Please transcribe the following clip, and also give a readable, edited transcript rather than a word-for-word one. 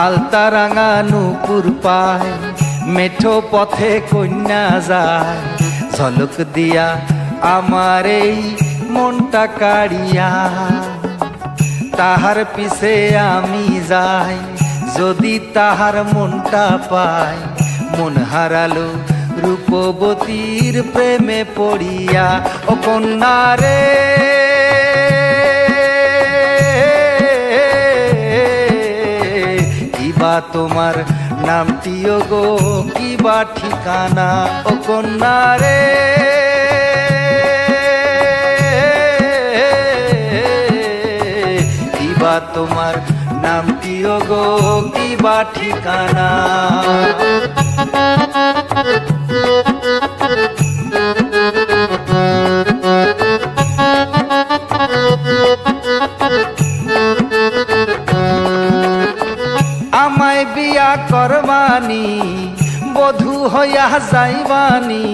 আলতা রাঙা নুপুর পায়, মেঠো পথে কন্যা যায়, ঝলক দিয়া আমার এই মনটা কাড়িয়া। তাহার পিছে আমি যাই, যদি তাহার মনটা পাই, মন হারালো রূপবতীর প্রেমে পড়িয়া। ও কন্যা রে, কিবা তোমার নামটিও গো, কিবা ঠিকানা। ও কন্যা রে, কিবা তোমার নামটিও গো, কিবা ঠিকানা। আমায় বিয়া করবানি, বধূ হইয়া যাইবানি।